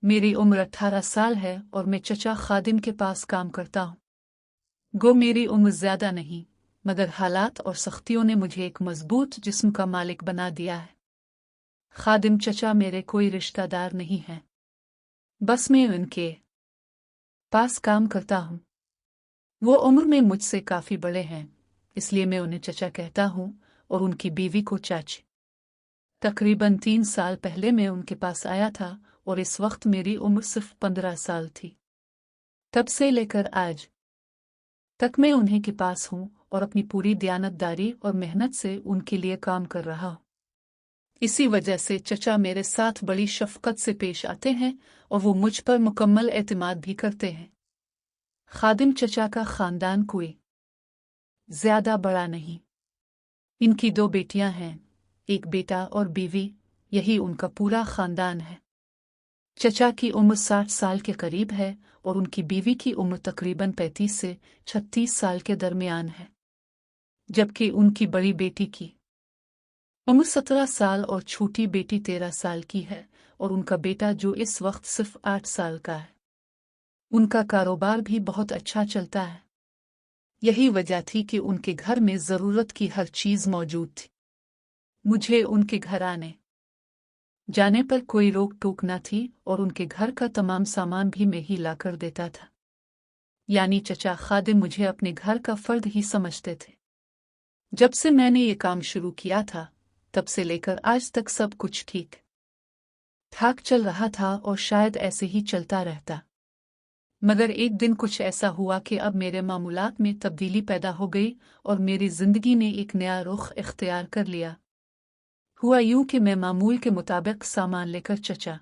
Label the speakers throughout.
Speaker 1: मेरी उम्र 18 साल है और मैं चचा खादिम के पास काम करता हूँ। गो मेरी उम्र ज्यादा नहीं, मगर हालात और सख्तियों ने मुझे एक मजबूत जिस्म का मालिक बना दिया है। खादिम चचा मेरे कोई रिश्तेदार नहीं है, बस मैं उनके पास काम करता हूँ। वो उम्र में मुझसे काफी बड़े हैं, इसलिए मैं उन्हें चचा कहता हूँ और उनकी बीवी को चाची। तकरीबन 3 साल पहले मैं उनके पास आया था और इस वक्त मेरी उम्र सिर्फ 15 साल थी। तब से लेकर आज तक मैं उन्हीं के पास हूँ और अपनी पूरी दयानतदारी और मेहनत से उनके लिए काम कर रहा हूँ। इसी वजह से चचा मेरे साथ बड़ी शफकत से पेश आते हैं और वो मुझ पर मुकम्मल एतमाद भी करते हैं। खादिम चचा का खानदान कोई ज्यादा बड़ा नहीं। इनकी 2 बेटियां हैं, एक बेटा और बीवी, यही उनका पूरा खानदान है। चचा की उम्र 60 साल के करीब है और उनकी बीवी की उम्र तकरीबन 35 से 36 साल के दरमियान है, जबकि उनकी बड़ी बेटी की उम्र 17 साल और छोटी बेटी 13 साल की है और उनका बेटा जो इस वक्त सिर्फ 8 साल का है। उनका कारोबार भी बहुत अच्छा चलता है। यही वजह थी कि उनके घर में ज़रूरत की हर चीज़ मौजूद थी। मुझे उनके घर आने जाने पर कोई रोक टोक न थी और उनके घर का तमाम सामान भी मैं ही ला कर देता था। यानी चचा खादिम मुझे अपने घर का फर्द ही समझते थे। जब से मैंने ये काम शुरू किया था, तब से लेकर आज तक सब कुछ ठीक ठाक चल रहा था और शायद ऐसे ही चलता रहता। मगर एक दिन कुछ ऐसा हुआ कि अब मेरे मामूलात में तब्दीली पैदा हो गई और मेरी जिंदगी ने एक नया रुख इख्तियार कर लिया। हुआ यूं कि मैं मामूल के मुताबिक सामान लेकर चचा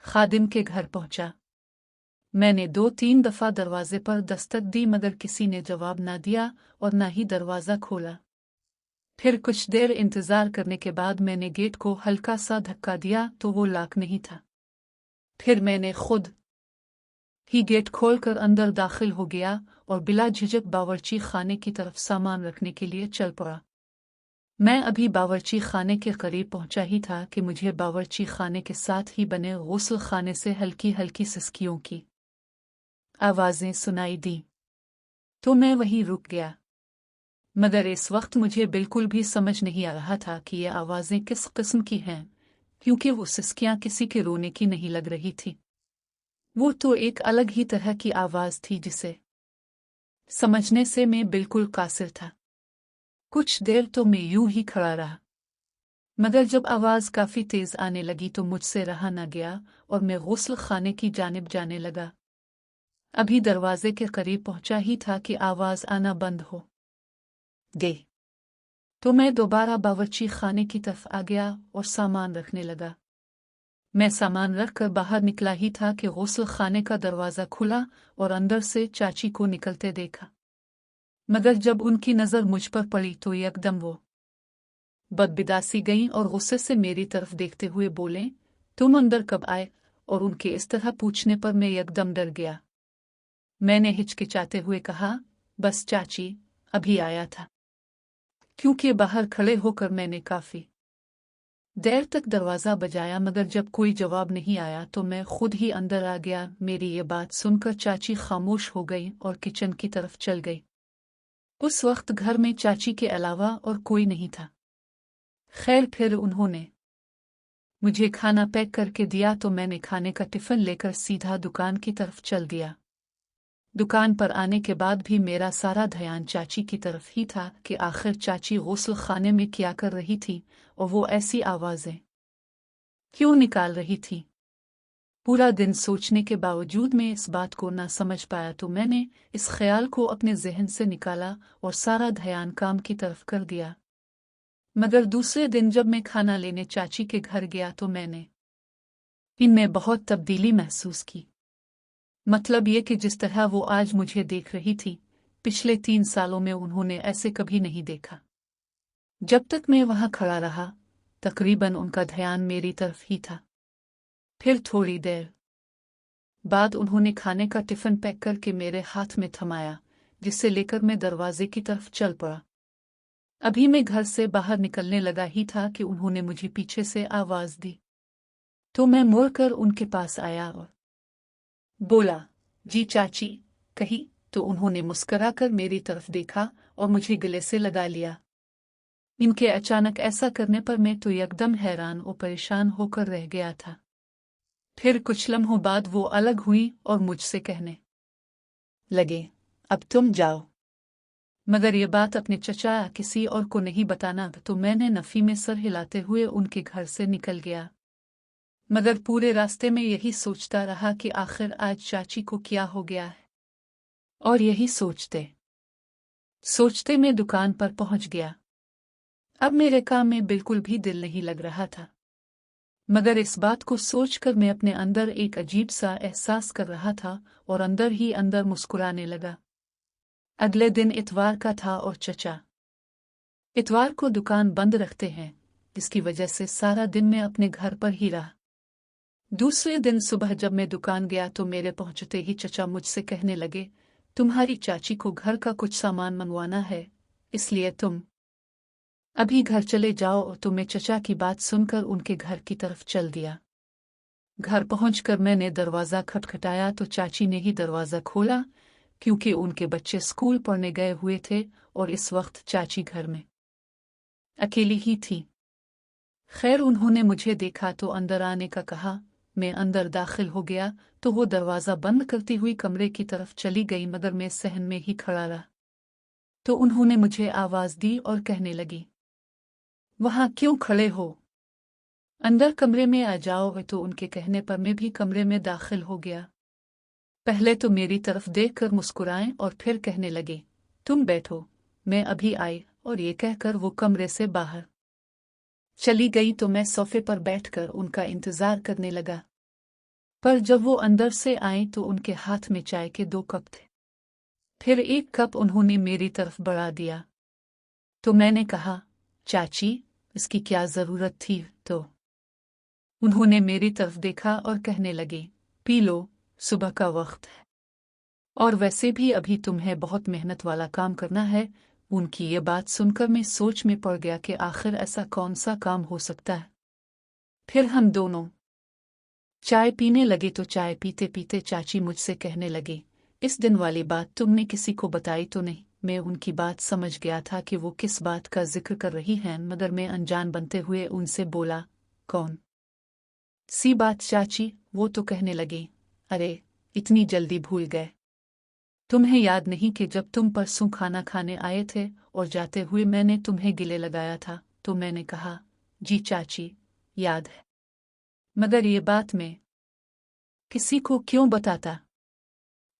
Speaker 1: खादिम के घर पहुंचा। मैंने 2-3 दफा दरवाजे पर दस्तक दी मगर किसी ने जवाब ना दिया और ना ही दरवाज़ा खोला। फिर कुछ देर इंतज़ार करने के बाद मैंने गेट को हल्का सा धक्का दिया तो वो लॉक नहीं था। फिर मैंने खुद ही गेट खोलकर अंदर दाखिल हो गया और बिला झिझक बावर्ची खाने की तरफ सामान रखने के लिए चल पड़ा। मैं अभी बावर्ची खाने के करीब पहुंचा ही था कि मुझे बावर्ची खाने के साथ ही बने गुस्ल खाने से हल्की हल्की सिसकियों की आवाज़ें सुनाई दी, तो मैं वहीं रुक गया। मगर इस वक्त मुझे बिल्कुल भी समझ नहीं आ रहा था कि ये आवाज़ें किस किस्म की हैं, क्योंकि वो सिसकियां किसी के रोने की नहीं लग रही थी। वो तो एक अलग ही तरह की आवाज़ थी जिसे समझने से मैं बिल्कुल कासिर था। कुछ देर तो मैं यूं ही खड़ा रहा, मगर जब आवाज़ काफ़ी तेज़ आने लगी तो मुझसे रहा न गया और मैं गुस्ल खाने की जानिब जाने लगा। अभी दरवाजे के करीब पहुंचा ही था कि आवाज़ आना बंद हो गई, तो मैं दोबारा बावर्ची खाने की तरफ आ गया और सामान रखने लगा। मैं सामान रख कर बाहर निकला ही था कि गुस्ल खाने का दरवाज़ा खुला और अंदर से चाची को निकलते देखा। मगर जब उनकी नज़र मुझ पर पड़ी तो एकदम वो बदबिदासी गईं और गुस्से से मेरी तरफ देखते हुए बोले, तुम अंदर कब आए? और उनके इस तरह पूछने पर मैं एकदम डर गया। मैंने हिचकिचाते हुए कहा, बस चाची, अभी आया था। क्योंकि बाहर खड़े होकर मैंने काफ़ी देर तक दरवाज़ा बजाया मगर जब कोई जवाब नहीं आया तो मैं खुद ही अंदर आ गया। मेरी ये बात सुनकर चाची खामोश हो गई और किचन की तरफ चल गई। उस वक्त घर में चाची के अलावा और कोई नहीं था। खैर फिर उन्होंने मुझे खाना पैक करके दिया तो मैंने खाने का टिफ़िन लेकर सीधा दुकान की तरफ चल दिया। दुकान पर आने के बाद भी मेरा सारा ध्यान चाची की तरफ ही था कि आखिर चाची गुस्ल खाने में क्या कर रही थी और वो ऐसी आवाज़ें क्यों निकाल रही थी। पूरा दिन सोचने के बावजूद मैं इस बात को ना समझ पाया तो मैंने इस ख्याल को अपने जहन से निकाला और सारा ध्यान काम की तरफ कर दिया। मगर दूसरे दिन जब मैं खाना लेने चाची के घर गया तो मैंने इनमें बहुत तब्दीली महसूस की। मतलब ये कि जिस तरह वो आज मुझे देख रही थी, पिछले 3 सालों में उन्होंने ऐसे कभी नहीं देखा। जब तक मैं वहां खड़ा रहा, तकरीबन उनका ध्यान मेरी तरफ ही था। फिर थोड़ी देर बाद उन्होंने खाने का टिफ़िन पैक करके मेरे हाथ में थमाया, जिसे लेकर मैं दरवाजे की तरफ चल पड़ा। अभी मैं घर से बाहर निकलने लगा ही था कि उन्होंने मुझे पीछे से आवाज़ दी, तो मैं मुड़कर उनके पास आया और बोला, जी चाची। कही तो उन्होंने मुस्कुराकर मेरी तरफ देखा और मुझे गले से लगा लिया। इनके अचानक ऐसा करने पर मैं तो एकदम हैरान और परेशान होकर रह गया था। फिर कुछ लम्हों बाद वो अलग हुई और मुझसे कहने लगे, अब तुम जाओ। मगर ये बात अपने चचा या किसी और को नहीं बताना, तो मैंने नफी में सर हिलाते हुए उनके घर से निकल गया। मगर पूरे रास्ते में यही सोचता रहा कि आखिर आज चाची को क्या हो गया है। और यही सोचते सोचते मैं दुकान पर पहुंच गया। अब मेरे काम में बिल्कुल भी दिल नहीं लग रहा था, मगर इस बात को सोचकर मैं अपने अंदर एक अजीब सा एहसास कर रहा था और अंदर ही अंदर मुस्कुराने लगा। अगले दिन इतवार का था और चचा इतवार को दुकान बंद रखते हैं, जिसकी वजह से सारा दिन मैं अपने घर पर ही रहा। दूसरे दिन सुबह जब मैं दुकान गया तो मेरे पहुंचते ही चचा मुझसे कहने लगे, तुम्हारी चाची को घर का कुछ सामान मंगवाना है, इसलिए तुम अभी घर चले जाओ। तो मैं चचा की बात सुनकर उनके घर की तरफ चल दिया। घर पहुंचकर मैंने दरवाज़ा खटखटाया तो चाची ने ही दरवाज़ा खोला, क्योंकि उनके बच्चे स्कूल पढ़ने गए हुए थे और इस वक्त चाची घर में अकेली ही थी। खैर उन्होंने मुझे देखा तो अंदर आने का कहा। मैं अंदर दाखिल हो गया तो वो दरवाज़ा बंद करती हुई कमरे की तरफ चली गई, मगर मैं सहन में ही खड़ा रहा। तो उन्होंने मुझे आवाज़ दी और कहने लगी, वहाँ क्यों खड़े हो, अंदर कमरे में आ जाओ। तो उनके कहने पर मैं भी कमरे में दाखिल हो गया। पहले तो मेरी तरफ देखकर मुस्कुराएं और फिर कहने लगे, तुम बैठो, मैं अभी आई। और ये कहकर वो कमरे से बाहर चली गई तो मैं सोफे पर बैठकर उनका इंतजार करने लगा। पर जब वो अंदर से आए तो उनके हाथ में चाय के 2 कप थे। फिर एक कप उन्होंने मेरी तरफ बढ़ा दिया। तो मैंने कहा, चाची इसकी क्या ज़रूरत थी। तो उन्होंने मेरी तरफ देखा और कहने लगे, पी लो, सुबह का वक्त है और वैसे भी अभी तुम्हें बहुत मेहनत वाला काम करना है। उनकी ये बात सुनकर मैं सोच में पड़ गया कि आखिर ऐसा कौन सा काम हो सकता है। फिर हम दोनों चाय पीने लगे तो चाय पीते पीते चाची मुझसे कहने लगे, इस दिन वाली बात तुमने किसी को बताई तो नहीं। मैं उनकी बात समझ गया था कि वो किस बात का जिक्र कर रही हैं, मगर मैं अनजान बनते हुए उनसे बोला, कौन सी बात चाची। वो तो कहने लगे, अरे इतनी जल्दी भूल गए, तुम्हें याद नहीं कि जब तुम परसों खाना खाने आए थे और जाते हुए मैंने तुम्हें गिले लगाया था। तो मैंने कहा, जी चाची याद है, मगर ये बात मैं किसी को क्यों बताता,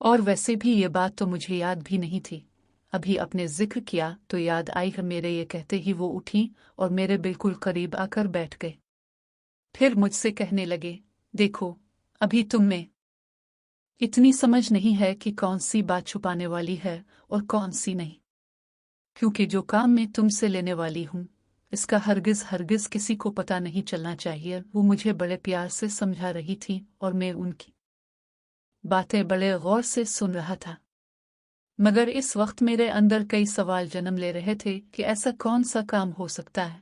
Speaker 1: और वैसे भी ये बात तो मुझे याद भी नहीं थी। अभी अपने जिक्र किया तो याद आई है। मेरे ये कहते ही वो उठी और मेरे बिल्कुल करीब आकर बैठ गए। फिर मुझसे कहने लगे, देखो अभी तुम में इतनी समझ नहीं है कि कौन सी बात छुपाने वाली है और कौन सी नहीं, क्योंकि जो काम मैं तुमसे लेने वाली हूँ इसका हरगिज हरगिज किसी को पता नहीं चलना चाहिए। वो मुझे बड़े प्यार से समझा रही थी और मैं उनकी बातें बड़े गौर से सुन रहा था, मगर इस वक्त मेरे अंदर कई सवाल जन्म ले रहे थे कि ऐसा कौन सा काम हो सकता है।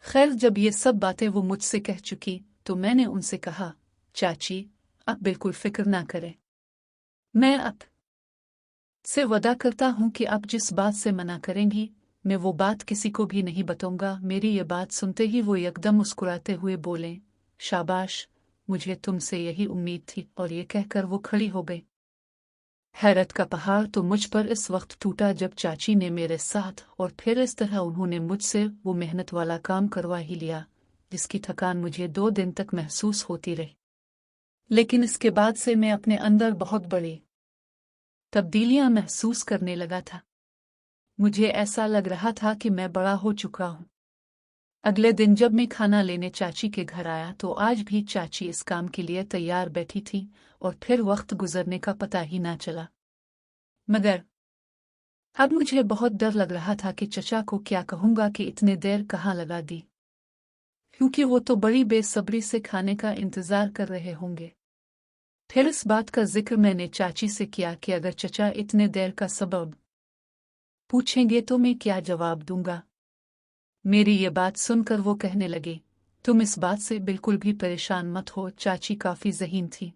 Speaker 1: खैर जब ये सब बातें वो मुझसे कह चुकी तो मैंने उनसे कहा, चाची आप बिल्कुल फिक्र ना करें, मैं अब से वादा करता हूं कि आप जिस बात से मना करेंगी मैं वो बात किसी को भी नहीं बताऊंगा। मेरी ये बात सुनते ही वो एकदम मुस्कुराते हुए बोले, शाबाश, मुझे तुमसे यही उम्मीद थी। और ये कहकर वो खड़ी हो गई। हैरत का पहाड़ तो मुझ पर इस वक्त टूटा जब चाची ने मेरे साथ और फिर इस तरह उन्होंने मुझसे वो मेहनत वाला काम करवा ही लिया जिसकी थकान मुझे 2 दिन तक महसूस होती रही। लेकिन इसके बाद से मैं अपने अंदर बहुत बड़ी तब्दीलियां महसूस करने लगा था। मुझे ऐसा लग रहा था कि मैं बड़ा हो चुका हूं। अगले दिन जब मैं खाना लेने चाची के घर आया तो आज भी चाची इस काम के लिए तैयार बैठी थी और फिर वक्त गुजरने का पता ही ना चला। मगर अब मुझे बहुत डर लग रहा था कि चचा को क्या कहूंगा कि इतने देर कहाँ लगा दी, क्योंकि वो तो बड़ी बेसब्री से खाने का इंतजार कर रहे होंगे। फिर इस बात का जिक्र मैंने चाची से किया कि अगर चचा इतने देर का सबब पूछेंगे तो मैं क्या जवाब दूंगा। मेरी ये बात सुनकर वो कहने लगे, तुम इस बात से बिल्कुल भी परेशान मत हो, चाची काफी ज़हीन थी।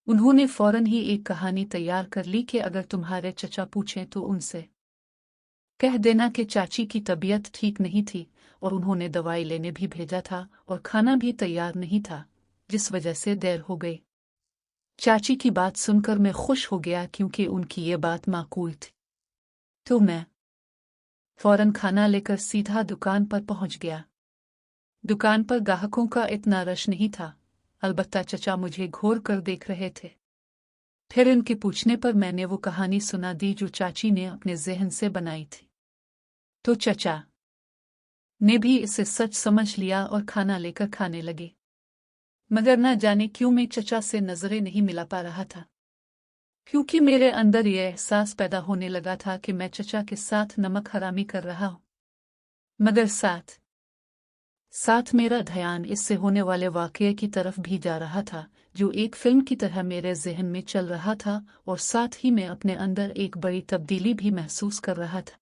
Speaker 1: उन्होंने फौरन ही एक कहानी तैयार कर ली कि अगर तुम्हारे चचा पूछें तो उनसे कह देना कि चाची की तबीयत ठीक नहीं थी और उन्होंने दवाई लेने भी भेजा था और खाना भी तैयार नहीं था, जिस वजह से देर हो गई। चाची की बात सुनकर मैं खुश हो गया क्योंकि उनकी ये बात माकूल थी। तो मैं फौरन खाना लेकर सीधा दुकान पर पहुंच गया। दुकान पर ग्राहकों का इतना रश नहीं था, अलबत्ता चचा मुझे घूर कर देख रहे थे। फिर इनके पूछने पर मैंने वो कहानी सुना दी जो चाची ने अपने ज़हन से बनाई थी। तो चचा ने भी इसे सच समझ लिया और खाना लेकर खाने लगे। मगर न जाने क्यों मैं चचा से नजरें नहीं मिला पा रहा था, क्योंकि मेरे अंदर यह एहसास पैदा होने लगा था कि मैं चचा के साथ नमक हरामी कर रहा हूं। मगर साथ साथ मेरा ध्यान इससे होने वाले वाकये की तरफ भी जा रहा था, जो एक फिल्म की तरह मेरे जहन में चल रहा था, और साथ ही मैं अपने अंदर एक बड़ी तब्दीली भी महसूस कर रहा था।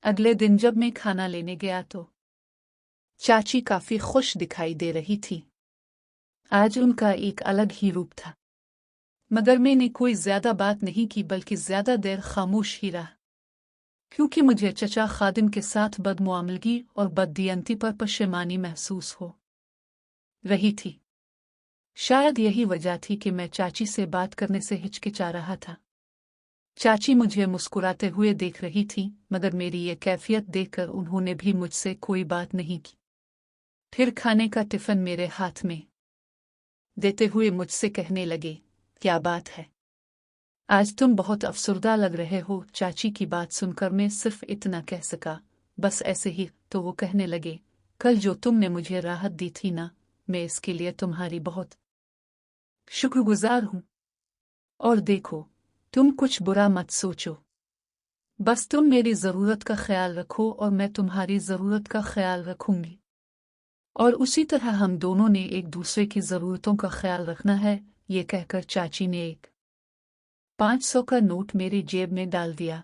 Speaker 1: अगले दिन जब मैं खाना लेने गया तो चाची काफी खुश दिखाई दे रही थी। आज उनका एक अलग ही रूप था। मगर मैंने कोई ज्यादा बात नहीं की, बल्कि ज्यादा देर खामोश ही रहा, क्योंकि मुझे चचा खादिम के साथ बदमुआमलगी और बददियनती पर पशेमानी महसूस हो रही थी। शायद यही वजह थी कि मैं चाची से बात करने से हिचकिचा रहा था। चाची मुझे मुस्कुराते हुए देख रही थी, मगर मेरी ये कैफियत देखकर उन्होंने भी मुझसे कोई बात नहीं की। फिर खाने का टिफिन मेरे हाथ में देते हुए मुझसे कहने लगे, क्या बात है, आज तुम बहुत अफसरदा लग रहे हो। चाची की बात सुनकर मैं सिर्फ इतना कह सका, बस ऐसे ही। तो वो कहने लगे, कल जो तुमने मुझे राहत दी थी ना, मैं इसके लिए तुम्हारी बहुत शुक्रगुजार हूं। और देखो, तुम कुछ बुरा मत सोचो, बस तुम मेरी ज़रूरत का ख्याल रखो और मैं तुम्हारी ज़रूरत का ख्याल रखूंगी, और उसी तरह हम दोनों ने एक दूसरे की ज़रूरतों का ख्याल रखना है। ये कहकर चाची ने एक 500 का नोट मेरी जेब में डाल दिया।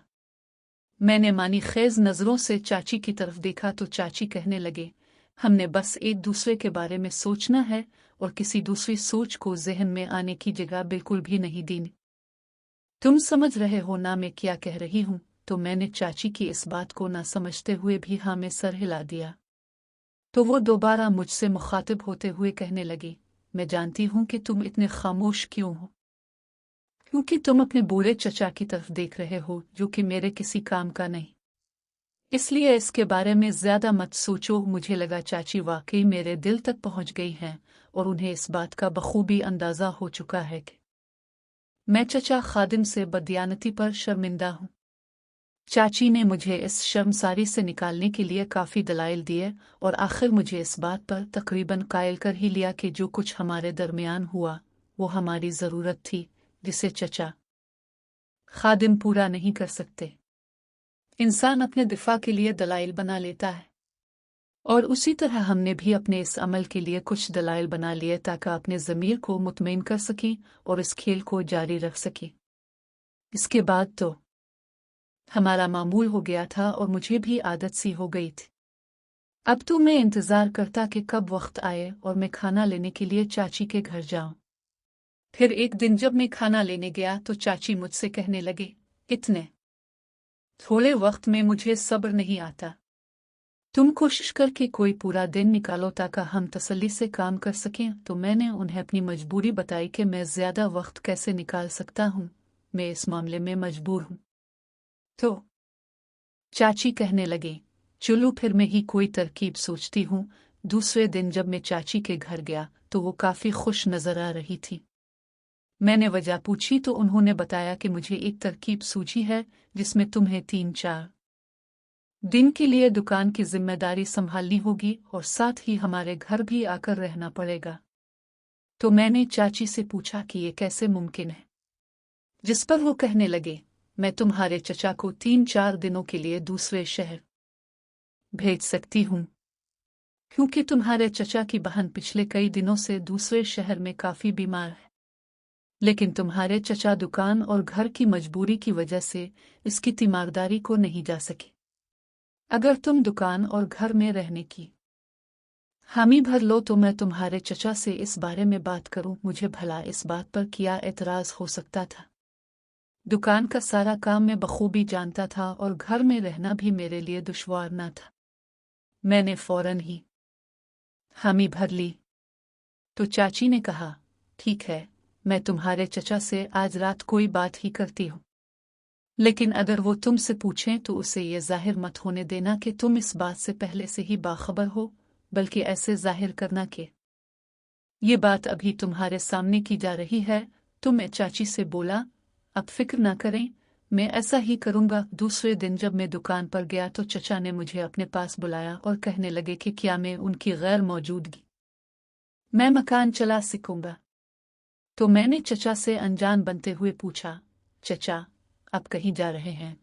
Speaker 1: मैंने मानी खेज नज़रों से चाची की तरफ देखा तो चाची कहने लगे, हमने बस एक दूसरे के बारे में सोचना है और किसी दूसरी सोच को जहन में आने की जगह बिल्कुल भी नहीं देनी। तुम समझ रहे हो ना मैं क्या कह रही हूं? तो मैंने चाची की इस बात को ना समझते हुए भी हाँ में सर हिला दिया। तो वो दोबारा मुझसे मुखातिब होते हुए कहने लगी, मैं जानती हूं कि तुम इतने खामोश क्यों हो, क्योंकि तुम अपने बूढ़े चचा की तरफ देख रहे हो, जो कि मेरे किसी काम का नहीं। इसलिए इसके बारे में ज्यादा मत सोचो। मुझे लगा चाची वाकई मेरे दिल तक पहुंच गई हैं और उन्हें इस बात का बखूबी अंदाजा हो चुका है कि मैं चचा खादिम से बददियानती पर शर्मिंदा हूं। चाची ने मुझे इस शर्मसारी से निकालने के लिए काफी दलाइल दिए और आखिर मुझे इस बात पर तकरीबन कायल कर ही लिया कि जो कुछ हमारे दरमियान हुआ वो हमारी जरूरत थी, जिसे चचा खादिम पूरा नहीं कर सकते। इंसान अपने दिफा के लिए दलाइल बना लेता है, और उसी तरह हमने भी अपने इस अमल के लिए कुछ दलाइल बना लिए ताकि अपने ज़मीर को मुतमईन कर सकें और इस खेल को जारी रख सकें। इसके बाद तो हमारा मामूल हो गया था और मुझे भी आदत सी हो गई थी। अब तो मैं इंतज़ार करता कि कब वक्त आए और मैं खाना लेने के लिए चाची के घर जाऊं। फिर एक दिन जब मैं खाना लेने गया तो चाची मुझसे कहने लगे, इतने थोड़े वक्त में मुझे सब्र नहीं आता, तुम कोशिश करके कोई पूरा दिन निकालो ताकि हम तसल्ली से काम कर सकें। तो मैंने उन्हें अपनी मजबूरी बताई कि मैं ज़्यादा वक्त कैसे निकाल सकता हूँ, मैं इस मामले में मजबूर हूँ। तो चाची कहने लगे, चलो फिर मैं ही कोई तरकीब सोचती हूँ। दूसरे दिन जब मैं चाची के घर गया तो वो काफ़ी खुश नज़र आ रही थी। मैंने वजह पूछी तो उन्होंने बताया कि मुझे एक तरकीब सूझी है जिसमें तुम्हें 3-4 दिन के लिए दुकान की जिम्मेदारी संभालनी होगी और साथ ही हमारे घर भी आकर रहना पड़ेगा। तो मैंने चाची से पूछा कि ये कैसे मुमकिन है, जिस पर वो कहने लगे, मैं तुम्हारे चचा को 3-4 दिनों के लिए दूसरे शहर भेज सकती हूँ, क्योंकि तुम्हारे चचा की बहन पिछले कई दिनों से दूसरे शहर में काफी बीमार है। लेकिन तुम्हारे चचा दुकान और घर की मजबूरी की वजह से इसकी तीमारदारी को नहीं जा सके। अगर तुम दुकान और घर में रहने की हामी भर लो तो मैं तुम्हारे चचा से इस बारे में बात करूं। मुझे भला इस बात पर क्या एतराज हो सकता था। दुकान का सारा काम मैं बखूबी जानता था और घर में रहना भी मेरे लिए दुश्वार न था। मैंने फौरन ही हामी भर ली। तो चाची ने कहा, ठीक है, मैं तुम्हारे चचा से आज रात कोई बात ही करती हूँ, लेकिन अगर वो तुमसे पूछें तो उसे ये जाहिर मत होने देना कि तुम इस बात से पहले से ही बाखबर हो, बल्कि ऐसे जाहिर करना कि ये बात अभी तुम्हारे सामने की जा रही है। तो मैं चाची से बोला, अब फिक्र ना करें, मैं ऐसा ही करूंगा। दूसरे दिन जब मैं दुकान पर गया तो चचा ने मुझे अपने पास बुलाया और कहने लगे कि क्या मैं उनकी गैर मौजूदगी मैं मकान चला सकूंगा। तो मैंने चचा से अनजान बनते हुए पूछा, चचा आप कहीं जा रहे हैं?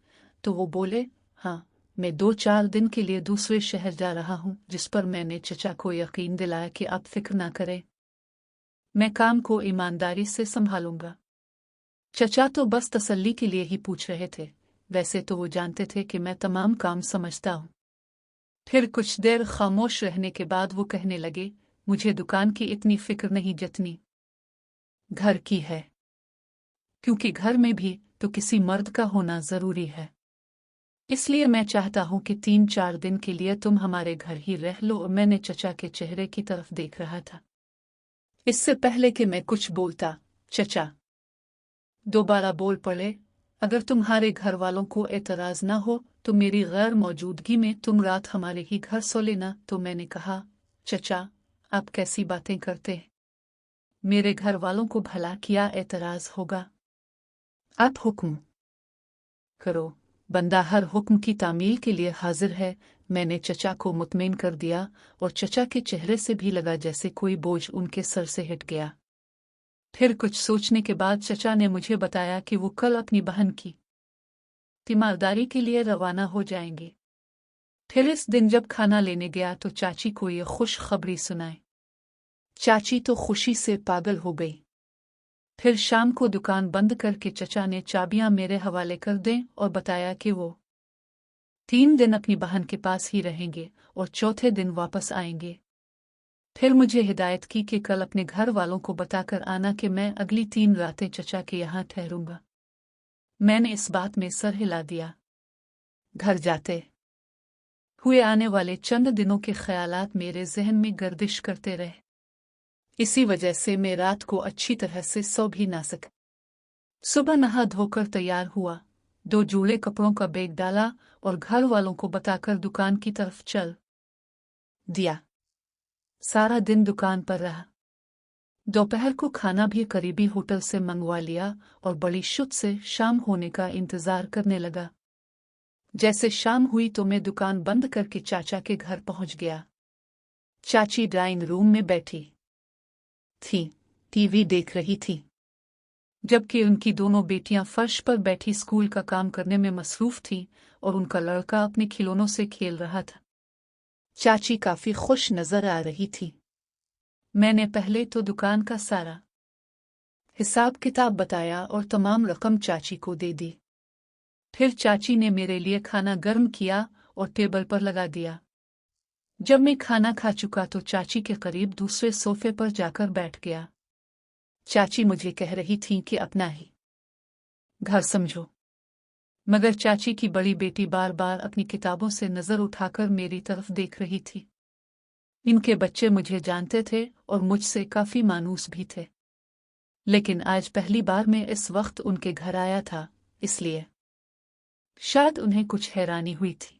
Speaker 1: तो वो बोले, हाँ, मैं 2-4 दिन के लिए दूसरे शहर जा रहा हूँ। जिस पर मैंने चचा को यकीन दिलाया कि आप फिक्र ना करें, मैं काम को ईमानदारी से संभालूंगा। चचा तो बस तसल्ली के लिए ही पूछ रहे थे, वैसे तो वो जानते थे कि मैं तमाम काम समझता हूँ। फिर कुछ देर खामोश रहने के बाद वो कहने लगे, मुझे दुकान की इतनी फिक्र नहीं जितनी घर की है, क्योंकि घर में भी तो किसी मर्द का होना जरूरी है। इसलिए मैं चाहता हूं कि 3-4 दिन के लिए तुम हमारे घर ही रह लो। और मैंने चचा के चेहरे की तरफ देख रहा था। इससे पहले कि मैं कुछ बोलता, चचा दोबारा बोल पड़े, अगर तुम्हारे घर वालों को एतराज ना हो तो मेरी गैर मौजूदगी में तुम रात हमारे ही घर सो लेना। तो मैंने कहा, चचा आप कैसी बातें करते हैं? मेरे घर वालों को भला क्या एतराज होगा? आप हुक्म करो, बंदा हर हुक्म की तामील के लिए हाजिर है। मैंने चचा को मुतमईन कर दिया और चचा के चेहरे से भी लगा जैसे कोई बोझ उनके सर से हट गया। फिर कुछ सोचने के बाद चचा ने मुझे बताया कि वो कल अपनी बहन की तीमारदारी के लिए रवाना हो जाएंगे। फिर इस दिन जब खाना लेने गया तो चाची को ये खुश खबरी सुनाई। चाची तो खुशी से पागल हो गई। फिर शाम को दुकान बंद करके चचा ने चाबियां मेरे हवाले कर दें और बताया कि वो 3 दिन अपनी बहन के पास ही रहेंगे और चौथे दिन वापस आएंगे। फिर मुझे हिदायत की कि कल अपने घर वालों को बताकर आना कि मैं अगली 3 रातें चचा के यहाँ ठहरूंगा। मैंने इस बात में सर हिला दिया। घर जाते हुए आने वाले चंद दिनों के ख्यालात मेरे जहन में गर्दिश करते रहे। इसी वजह से मैं रात को अच्छी तरह से सो भी ना सका। सुबह नहा धोकर तैयार हुआ, 2 जूड़े कपड़ों का बैग डाला और घर वालों को बताकर दुकान की तरफ चल दिया। सारा दिन दुकान पर रहा। दोपहर को खाना भी करीबी होटल से मंगवा लिया और बड़ी शुद्ध से शाम होने का इंतजार करने लगा। जैसे शाम हुई तो मैं दुकान बंद करके चाचा के घर पहुंच गया। चाची ड्राइंग रूम में बैठी थी, टीवी देख रही थी, जबकि उनकी दोनों बेटियां फर्श पर बैठी स्कूल का काम करने में मसरूफ थी और उनका लड़का अपने खिलौनों से खेल रहा था। चाची काफी खुश नजर आ रही थी। मैंने पहले तो दुकान का सारा हिसाब किताब बताया और तमाम रकम चाची को दे दी। फिर चाची ने मेरे लिए खाना गर्म किया और टेबल पर लगा दिया। जब मैं खाना खा चुका तो चाची के करीब दूसरे सोफे पर जाकर बैठ गया। चाची मुझे कह रही थी कि अपना ही घर समझो, मगर चाची की बड़ी बेटी बार बार अपनी किताबों से नजर उठाकर मेरी तरफ देख रही थी। इनके बच्चे मुझे जानते थे और मुझसे काफी मानूस भी थे, लेकिन आज पहली बार मैं इस वक्त उनके घर आया था, इसलिए शायद उन्हें कुछ हैरानी हुई थी।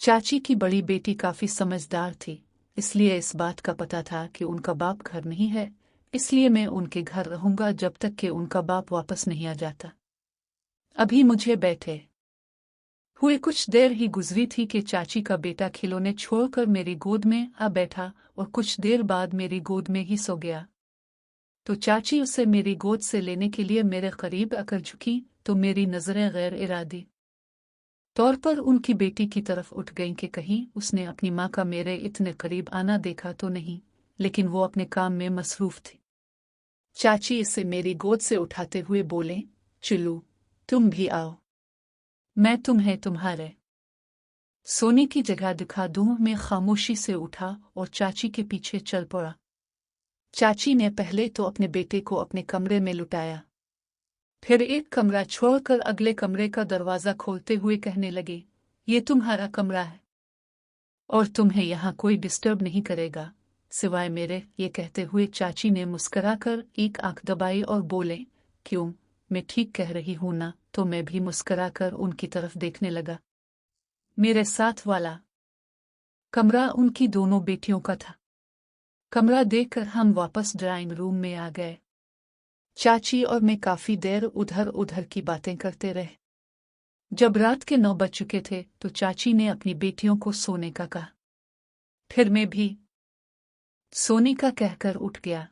Speaker 1: चाची की बड़ी बेटी काफी समझदार थी, इसलिए इस बात का पता था कि उनका बाप घर नहीं है, इसलिए मैं उनके घर रहूंगा जब तक कि उनका बाप वापस नहीं आ जाता। अभी मुझे बैठे हुए कुछ देर ही गुजरी थी कि चाची का बेटा खिलौने छोड़कर मेरी गोद में आ बैठा और कुछ देर बाद मेरी गोद में ही सो गया। तो चाची उसे मेरी गोद से लेने के लिए मेरे करीब आकर झुकी तो मेरी नजरें गैर इरादी तौर पर उनकी बेटी की तरफ उठ गईं कि कहीं उसने अपनी माँ का मेरे इतने करीब आना देखा तो नहीं, लेकिन वो अपने काम में मसरूफ थी। चाची इसे मेरी गोद से उठाते हुए बोले, चिल्लू तुम भी आओ, मैं तुम्हें तुम्हारे सोने की जगह दिखा दूं। मैं खामोशी से उठा और चाची के पीछे चल पड़ा। चाची ने पहले तो अपने बेटे को अपने कमरे में लुटाया, फिर एक कमरा छोड़कर अगले कमरे का दरवाजा खोलते हुए कहने लगे, ये तुम्हारा कमरा है और तुम्हें यहाँ कोई डिस्टर्ब नहीं करेगा सिवाय मेरे। ये कहते हुए चाची ने मुस्कुराकर एक आंख दबाई और बोले, क्यों, मैं ठीक कह रही हूं ना। तो मैं भी मुस्कुराकर उनकी तरफ देखने लगा। मेरे साथ वाला कमरा उनकी दोनों बेटियों का था। कमरा देखकर हम वापस ड्राइंग रूम में आ गए। चाची और मैं काफी देर उधर उधर की बातें करते रहे। जब रात के 9 बज चुके थे तो चाची ने अपनी बेटियों को सोने का कहा। फिर मैं भी सोने का कहकर उठ गया।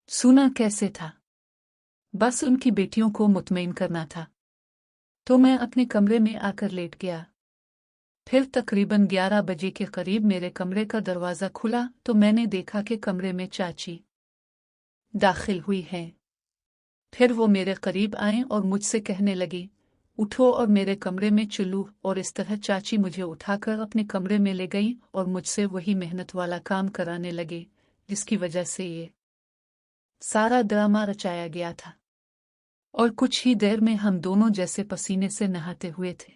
Speaker 1: सोना कैसे था, बस उनकी बेटियों को मुतमईन करना था। तो मैं अपने कमरे में आकर लेट गया। फिर तकरीबन 11 बजे के करीब मेरे कमरे का दरवाज़ा खुला तो मैंने देखा कि कमरे में चाची दाखिल हुई हैं। फिर वो मेरे करीब आए और मुझसे कहने लगी, उठो और मेरे कमरे में चलो। और इस तरह चाची मुझे उठाकर अपने कमरे में ले गई और मुझसे वही मेहनत वाला काम कराने लगे जिसकी वजह से ये सारा ड्रामा रचाया गया था। और कुछ ही देर में हम दोनों जैसे पसीने से नहाते हुए थे।